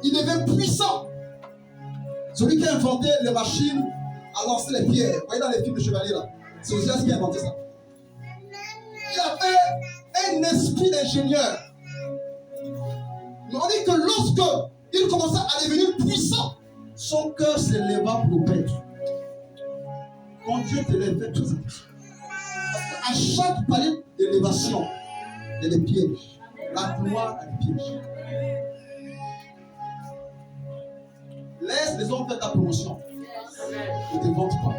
il devient puissant. Celui qui a inventé les machines à lancer les pierres. Vous voyez dans les films de chevaliers là, c'est Osias qui a inventé ça. Il avait un esprit d'ingénieur. Mais on dit que lorsque il commença à devenir puissant, son cœur s'éleva pour le Père. Quand Dieu te lève, fais tout ça. Parce qu'à chaque palier d'élévation, il y a des pièges. La gloire a des pièges. Laisse les hommes faire ta promotion. Ne te vante pas.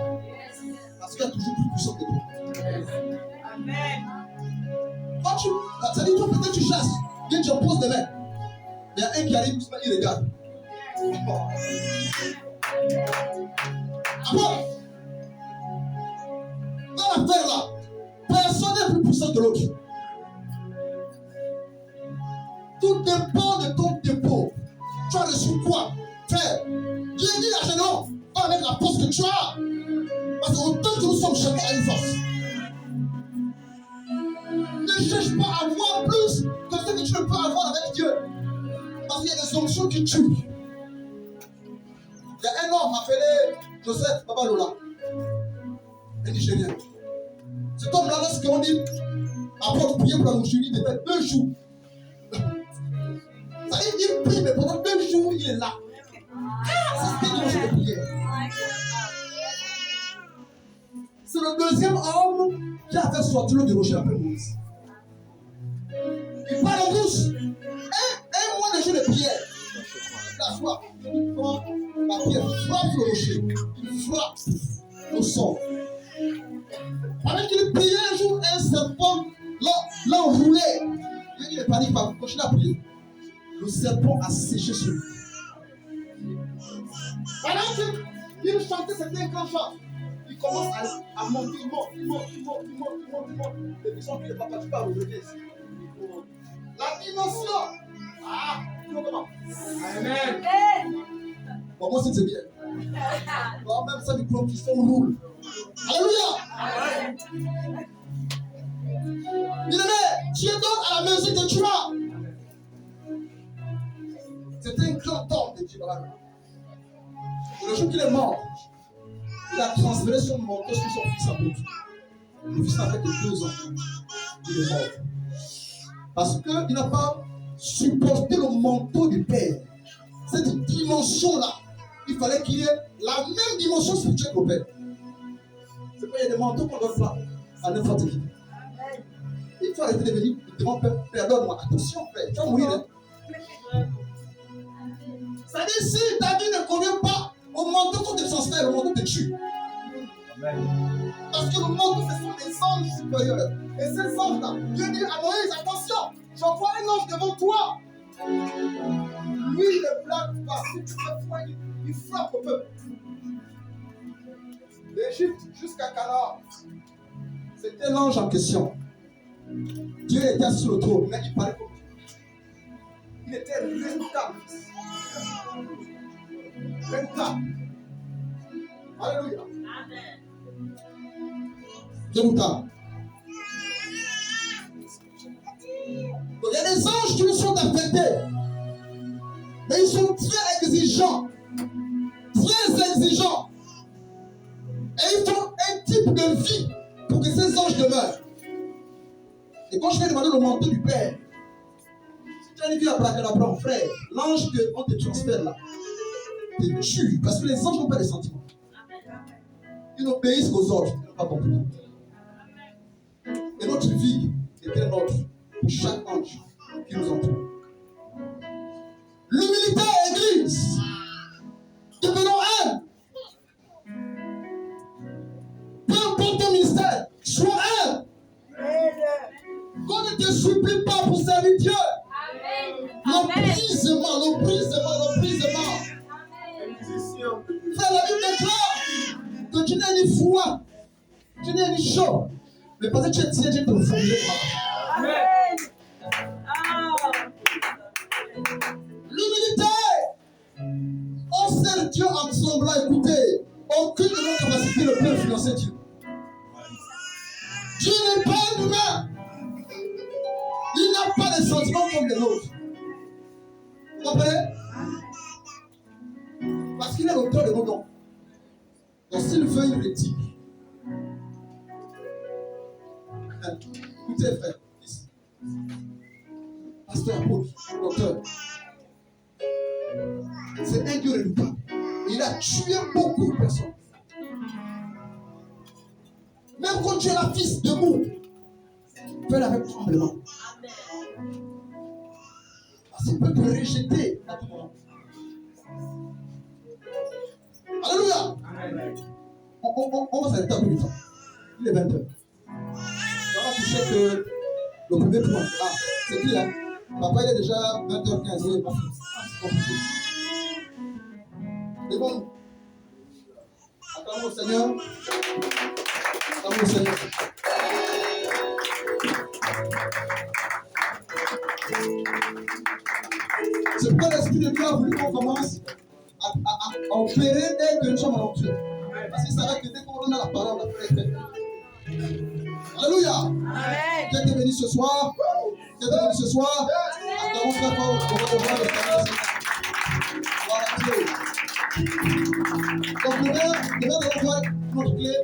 Parce qu'il y a toujours plus puissant que toi. Amen. Ça dit, toi peut-être tu chasses. Viens, tu poses des mains. Il y a un qui arrive, il regarde. Après, dans l'affaire là, personne n'est plus puissant que l'autre. Tout dépend de ton dépôt. Tu as reçu quoi? Frère, Dieu dit à Génon, pas avec la force que tu as. Parce qu'autant que nous sommes chacun à une force. Ne cherche pas à avoir plus que ce que tu ne peux avoir avec Dieu. Parce qu'il y a des onctions qui tuent. Il y a un homme appelé Joseph Babalola, un Nigérien. Cet homme-là, lorsqu'on dit apporte prier pour la mouchure, il fait 2 jours. Ça veut dire qu'il prie, mais pendant 2 jours, il est là. C'est ce qu'il dit de prière. C'est le deuxième homme qui a fait sortir l'eau du rocher après Moïse. Il parle en bouche. Un mois de jour de prière. La soif. Il prend la pierre, frappe le rocher. Il frappe au sol. Pendant qu'il priait un jour, un serpent l'a enroulé. Il ne panique pas, continue à prier. Le serpent a séché sur lui. Pendant qu'il chantait, c'était un grand chant. Il commence à monter, il monte. Les personnes qui ne parlent pas, tu peux revenir ici. La dimension. Ah, comment? Amen. Bon, moi, c'est bien. Bon, même ça, les plans qui sont roulent. Alléluia. Bien-aimé, tu es donc à la mesure que tu as. C'était un grand homme de Dieu. Le jour qu'il est mort, il a transféré son manteau sur son fils apôtre. Le fils n'a fait que 2 ans. Il est mort. Parce qu'il n'a pas supporté le manteau du Père. Cette dimension-là, il fallait qu'il ait la même dimension spirituelle qu'au Père. C'est pas il y a des manteaux qu'on ne donne pas à n'importe qui. Il faut arrêter de venir devant Père. Pardonne-moi. Attention, Père. Tu vas mourir. Hein? Ça dit, si ta vie ne convient pas au manteau qu'on te transfère, le manteau te tue. Parce que le manteau, ce sont des anges supérieurs. Et ces anges-là, Dieu dit à Moïse, attention, j'envoie un ange devant toi. Lui, il ne blague pas. Si tu fais foi, il frappe au peuple. L'Égypte jusqu'à Canaan, c'était l'ange en question. Dieu était assis sur le trône, mais il parlait comme Dieu. Il était rentable. Alléluia. Dieu nous parle. Il y a des anges qui nous sont affectés, mais ils sont très exigeants. Très exigeants. Et ils font un type de vie pour que ces anges demeurent. Et quand je vais demander le manteau du Père, si tu as une vie à plaquer là-bas, frère, l'ange qu'on te transfère là, te tue. Parce que les anges n'ont pas de sentiments. Ils n'obéissent qu'aux ordres. Ils n'ont pas compris. Et notre vie est un ordre pour chaque ange qui nous entoure. L'humilité, Église. Devenons un. Peu importe ton ministère, sois un. Qu'on ne te supplie pas pour servir Dieu. Le brisement. Frère, la Bible déclare que tu n'es ni froid, tu n'es ni chaud. Mais parce que tu es tiré, Dieu te fournit. Amen. L'humilité. On sert Dieu en semblant. Écoutez, aucune de nos capacités ne peut influencer Dieu. Dieu n'est pas un humain. Il n'a pas de sentiments comme les nôtres. Vous comprenez? est l'auteur de nos dons. Donc s'il veut, il retire. Écoutez, frère, ici. Pasteur Paul, l'auteur. C'est un Dieu redoutable. Il a tué beaucoup de personnes. Même quand tu es la fils debout, fais-le avec tremblement. Parce qu'il peut te rejeter à tout moment. Alléluia. On va s'arrêter un peu du temps. Il est 20h. On va toucher que le premier point. Ah, c'est qui là? Papa, il est déjà 20h15. Il est pas fini. C'est bon. Acclamons le Seigneur. Acclamons le Seigneur. C'est pourquoi l'Esprit de Dieu a voulu qu'on commence à opérer dès que nous sommes rentrés. Parce qu'il savait que dès qu'on a la parole, on a fait effet. Alléluia. Amen. Dieu t'est béni ce soir. Dieu t'est béni ce soir. Acclamons très fort pour votre voix de Seigneur. Gloire à Dieu. Donc demain, nous allons voir notre clé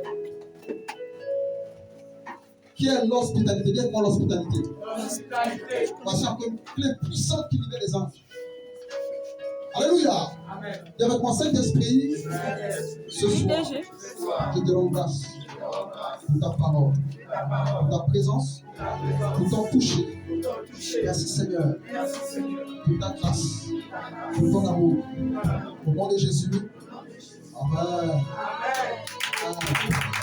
qui est l'hospitalité. Dites moi l'hospitalité. Voici une clé puissante qui libère les anges. Alléluia. Amen. Et avec mon Saint-Esprit, ce soir, je te rends grâce pour ta parole, pour ta présence, pour ton toucher. Merci Seigneur pour ta grâce, pour ton amour. Au nom de Jésus. Amen. Amen.